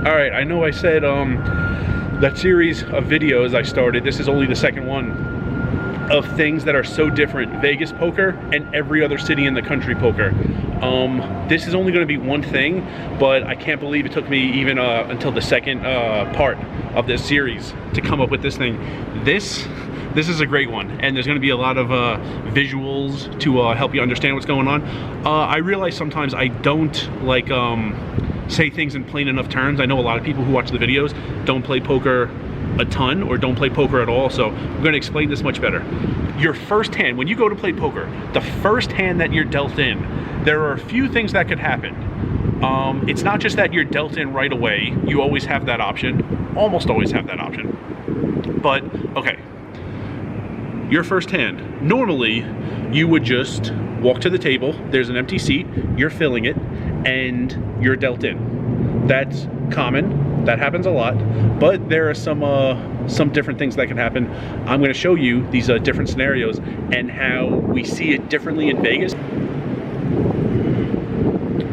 All right, I know I said that series of videos I started, this is only the second one, of things that are so different. Vegas poker and every other city in the country poker. This is only going to be one thing, but I can't believe it took me even until the second part of this series to come up with this thing. This is a great one, and there's going to be a lot of visuals to help you understand what's going on. I realize sometimes I don't like say things in plain enough terms. I know a lot of people who watch the videos don't play poker a ton or don't play poker at all, so I'm going to explain this much better. Your first hand, when you go to play poker, the first hand that you're dealt in, there are a few things that could happen. It's not just that you're dealt in right away. You always have that option, almost always have that option. But okay, your first hand, normally you would just walk to the table, there's an empty seat, you're filling it, and you're dealt in. That's common, that happens a lot, but there are some different things that can happen. I'm going to show you these different scenarios and how we see it differently in Vegas.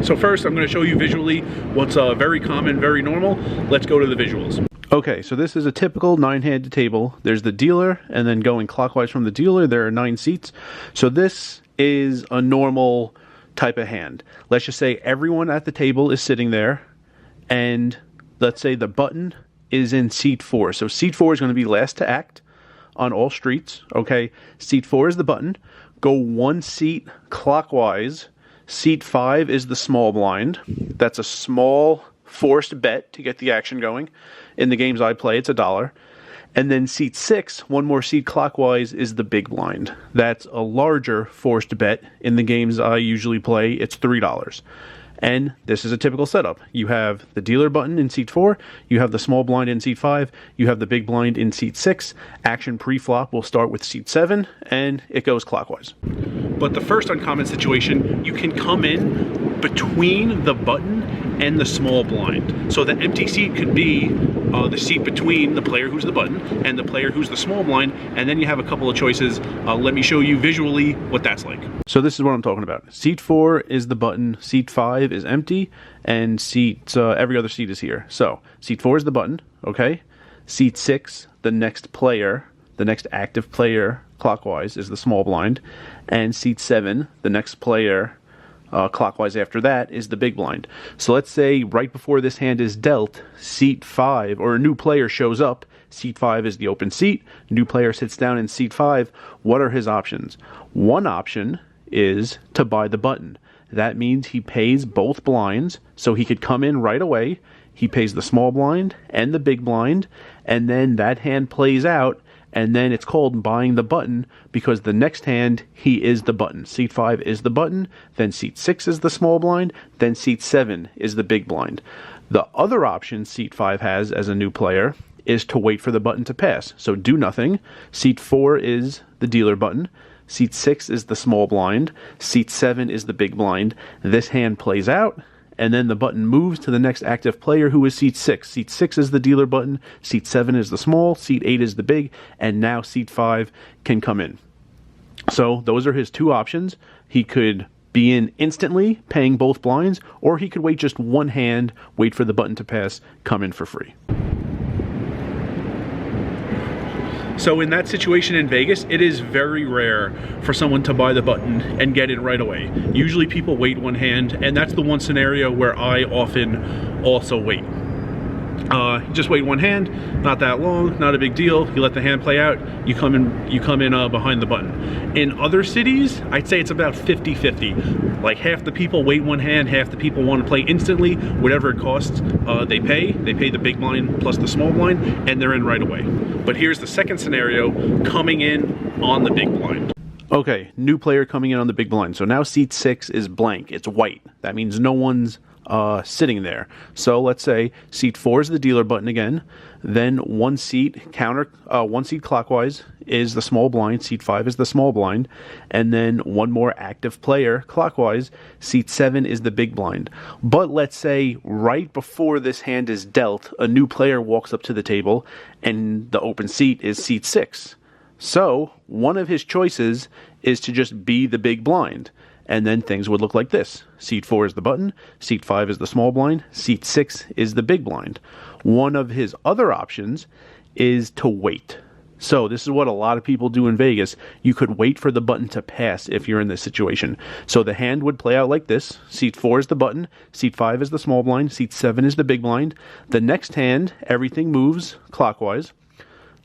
So first, I'm going to show you visually what's very common, very normal. Let's go to the visuals. Okay, so this is a typical 9-handed table. There's the dealer, and then going clockwise from the dealer, there are 9 seats. So this is a normal type of hand. Let's just say everyone at the table is sitting there, and let's say the button is in seat 4. So seat 4 is going to be last to act on all streets, okay? Seat 4 is the button. Go 1 seat clockwise. Seat 5 is the small blind. That's a small forced bet to get the action going. In the games I play, it's $1. And then seat 6, 1 more seat clockwise, is the big blind. That's a larger forced bet. In the games I usually play, it's $3. And this is a typical setup. You have the dealer button in seat 4, you have the small blind in seat 5, you have the big blind in seat 6. Action pre-flop will start with seat 7, and it goes clockwise. But the first uncommon situation, you can come in between the button and the small blind. So the empty seat could be the seat between the player who's the button and the player who's the small blind, and then you have a couple of choices. Let me show you visually what that's like. So this is what I'm talking about. Seat 4 is the button, seat 5 is empty, and every other seat is here. So seat 4 is the button, okay? Seat 6, the next player, the next active player clockwise is the small blind, and seat 7, the next player clockwise after that, is the big blind. So let's say right before this hand is dealt, seat 5, or a new player shows up. Seat 5 is the open seat. New player sits down in seat 5. What are his options? One option is to buy the button. That means he pays both blinds, so he could come in right away. He pays the small blind and the big blind, and then that hand plays out, and then it's called buying the button because the next hand, he is the button. Seat 5 is the button, then seat 6 is the small blind, then seat 7 is the big blind. The other option seat 5 has as a new player is to wait for the button to pass. So do nothing. Seat 4 is the dealer button. Seat 6 is the small blind. Seat 7 is the big blind. This hand plays out, and then the button moves to the next active player, who is seat 6. Seat 6 is the dealer button, seat 7 is the small, seat 8 is the big, and now seat 5 can come in. So those are his two options. He could be in instantly, paying both blinds, or he could wait just one hand, wait for the button to pass, come in for free. So in that situation in Vegas, it is very rare for someone to buy the button and get in right away. Usually people wait one hand, and that's the one scenario where I often also wait. Just wait one hand, not that long, not a big deal. You let the hand play out, you come in behind the button. In other cities, I'd say it's about 50-50. Like half the people wait one hand, half the people want to play instantly. Whatever it costs, they pay. They pay the big blind plus the small blind, and they're in right away. But here's the second scenario, coming in on the big blind. Okay, new player coming in on the big blind. So now seat 6 is blank, it's white. That means no one's sitting there. So let's say seat 4 is the dealer button again, then one seat clockwise is the small blind, seat 5 is the small blind, and then one more active player clockwise, seat 7 is the big blind. But let's say right before this hand is dealt, a new player walks up to the table and the open seat is seat 6. So one of his choices is to just be the big blind. and then things would look like this. Seat 4 is the button, seat 5 is the small blind, seat 6 is the big blind. One of his other options is to wait. So this is what a lot of people do in Vegas. You could wait for the button to pass if you're in this situation. So the hand would play out like this. Seat 4 is the button, seat 5 is the small blind, seat 7 is the big blind. The next hand, everything moves clockwise.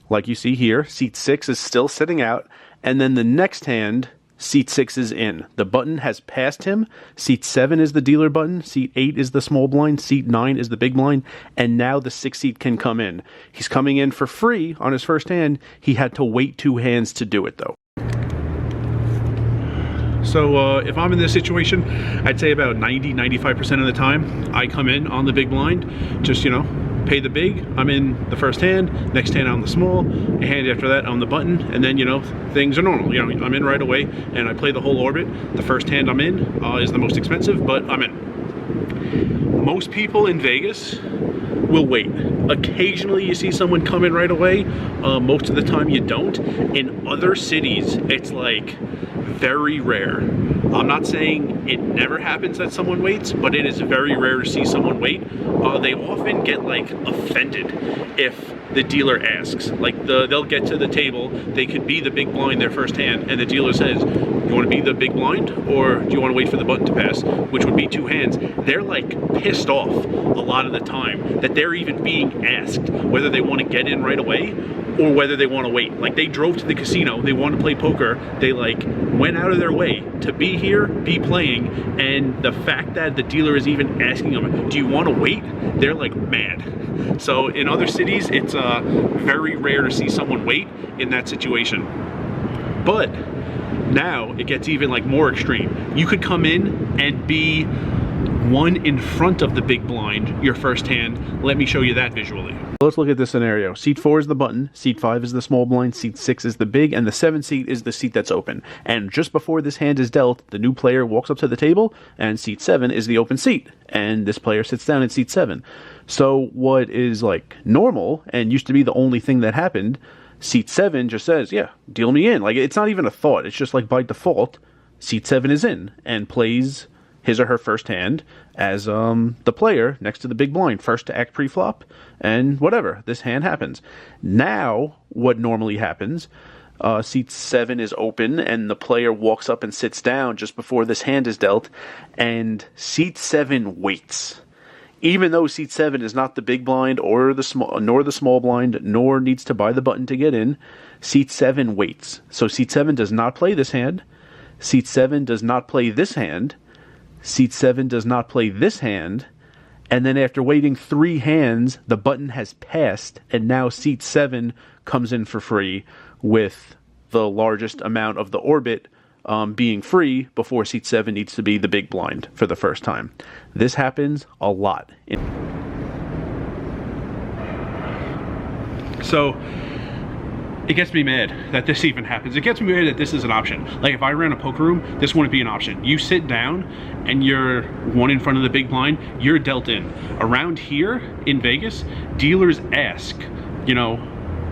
Like you see here, seat 6 is still sitting out, and then the next hand, seat 6 is in. The button has passed him. Seat 7 is the dealer button. Seat 8 is the small blind. Seat 9 is the big blind. And now the 6th seat can come in. He's coming in for free on his first hand. He had to wait 2 hands to do it, though. So if I'm in this situation, I'd say about 90-95% of the time, I come in on the big blind. Just, pay the big, I'm in the first hand, next hand on the small, a hand after that on the button, and then, things are normal. I'm in right away, and I play the whole orbit. The first hand I'm in is the most expensive, but I'm in. Most people in Vegas will wait. Occasionally you see someone come in right away. Most of the time you don't. In other cities, it's like very rare. I'm not saying it never happens that someone waits, but it is very rare to see someone wait. They often get like offended if the dealer asks. Like they'll get to the table, they could be the big blind their first hand, and the dealer says, you want to be the big blind, or do you want to wait for the button to pass, which would be 2 hands. They're like pissed off a lot of the time that they're even being asked whether they want to get in right away or whether they want to wait. Like they drove to the casino, they want to play poker, they like went out of their way to be here, be playing, and the fact that the dealer is even asking them, do you want to wait? They're like mad. So in other cities, it's very rare to see someone wait in that situation. But now it gets even like more extreme. You could come in and be 1 in front of the big blind your first hand. Let me show you that visually. Let's look at this scenario. Seat 4 is the button, seat 5 is the small blind, seat 6 is the big, and the 7th seat is the seat that's open. And just before this hand is dealt, the new player walks up to the table, and seat 7 is the open seat. And this player sits down in seat 7. So what is like normal, and used to be the only thing that happened, seat 7 just says, yeah, deal me in. Like, it's not even a thought. It's just like by default, seat 7 is in and plays his or her first hand as the player next to the big blind, first to act pre-flop, and whatever, this hand happens. Now, what normally happens, seat 7 is open, and the player walks up and sits down just before this hand is dealt, and seat 7 waits. Even though seat 7 is not the big blind or the small blind, nor needs to buy the button to get in, seat 7 waits. So seat 7 does not play this hand, seat 7 does not play this hand, seat 7 does not play this hand, and then after waiting 3 hands, the button has passed, and now seat 7 comes in for free with the largest amount of the orbit being free before seat 7 needs to be the big blind for the first time. This happens a lot. So it gets me mad that this even happens. It gets me mad that this is an option. Like if I ran a poker room, this wouldn't be an option. You sit down and you're 1 in front of the big blind, you're dealt in. Around here in Vegas, dealers ask,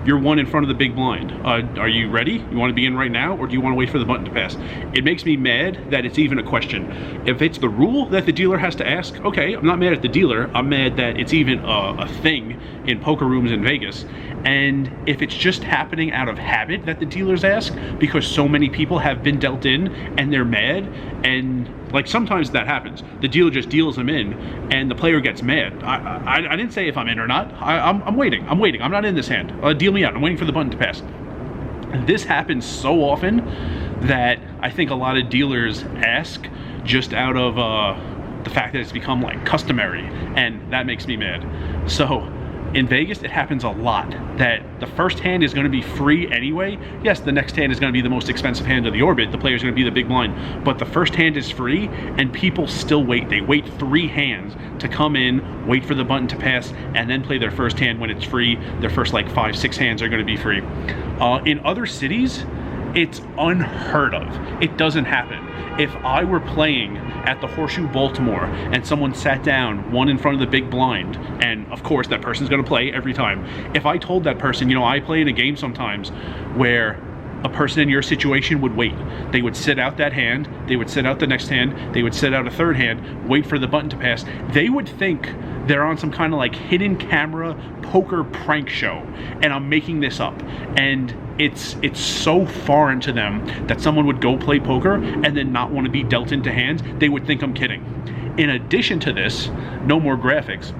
you're 1 in front of the big blind. Are you ready? You want to be in right now, or do you want to wait for the button to pass? It makes me mad that it's even a question. If it's the rule that the dealer has to ask, okay, I'm not mad at the dealer. I'm mad that it's even a thing in poker rooms in Vegas. And if it's just happening out of habit that the dealers ask, because so many people have been dealt in and they're mad, and like sometimes that happens. The dealer just deals them in and the player gets mad. I didn't say if I'm in or not. I'm waiting. I'm not in this hand. Deal me out. I'm waiting for the button to pass. This happens so often that I think a lot of dealers ask just out of the fact that it's become like customary, and that makes me mad. So in Vegas, it happens a lot that the first hand is going to be free anyway. Yes, the next hand is going to be the most expensive hand of the orbit. The player's going to be the big blind. But the first hand is free, and people still wait. They wait 3 hands to come in, wait for the button to pass, and then play their first hand when it's free. Their first like 5-6 hands are going to be free. In other cities, it's unheard of. It doesn't happen. If I were playing at the Horseshoe Baltimore and someone sat down 1 in front of the big blind, and of course that person's going to play every time. If I told that person, I play in a game sometimes where a person in your situation would wait. They would sit out that hand, they would sit out the next hand, they would sit out a third hand, wait for the button to pass. They would think they're on some kind of like hidden camera poker prank show, and I'm making this up. And it's so foreign to them that someone would go play poker and then not want to be dealt into hands. They would think I'm kidding. In addition to this, no more graphics.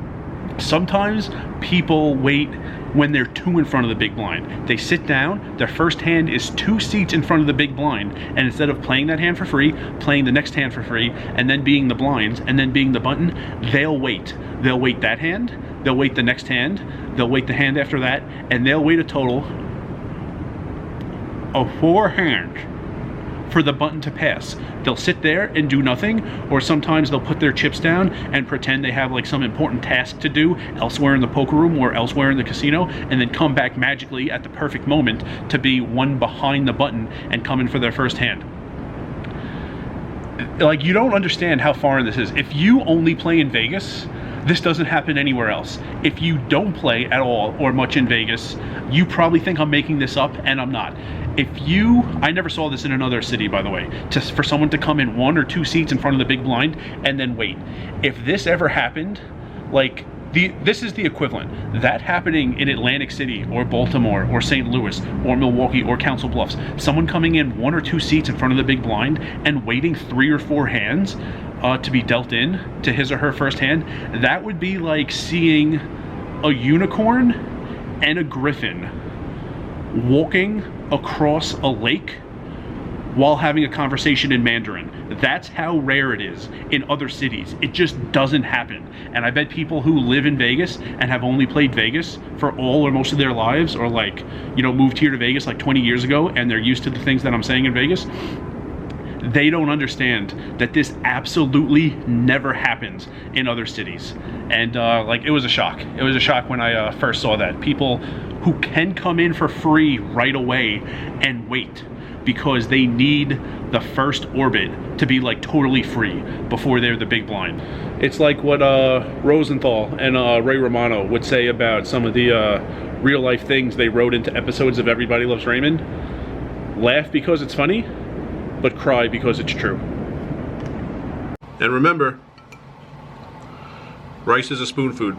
Sometimes people wait when they're 2 in front of the big blind. They sit down, their first hand is 2 seats in front of the big blind, and instead of playing that hand for free, playing the next hand for free, and then being the blinds, and then being the button, they'll wait. They'll wait that hand, they'll wait the next hand, they'll wait the hand after that, and they'll wait a total of 4 hands for the button to pass. They'll sit there and do nothing, or sometimes they'll put their chips down and pretend they have like some important task to do elsewhere in the poker room or elsewhere in the casino, and then come back magically at the perfect moment to be one behind the button and come in for their first hand. Like, you don't understand how foreign this is. If you only play in Vegas, this doesn't happen anywhere else. If you don't play at all or much in Vegas, you probably think I'm making this up, and I'm not. I never saw this in another city, by the way, for someone to come in 1 or 2 seats in front of the big blind and then wait. If this ever happened, like, this is the equivalent. That happening in Atlantic City or Baltimore or St. Louis or Milwaukee or Council Bluffs, someone coming in 1 or 2 seats in front of the big blind and waiting 3 or 4 hands to be dealt in to his or her first hand, that would be like seeing a unicorn and a griffin walking across a lake while having a conversation in Mandarin. That's how rare it is in other cities. It just doesn't happen. And I bet people who live in Vegas and have only played Vegas for all or most of their lives, or like, you know, moved here to Vegas like 20 years ago and they're used to the things that I'm saying in Vegas, they don't understand that this absolutely never happens in other cities. And like, it was a shock. It was a shock when I first saw that. People who can come in for free right away and wait because they need the first orbit to be like totally free before they're the big blind. It's like what Rosenthal and Ray Romano would say about some of the real life things they wrote into episodes of Everybody Loves Raymond. Laugh because it's funny, but cry because it's true. And remember, rice is a spoon food.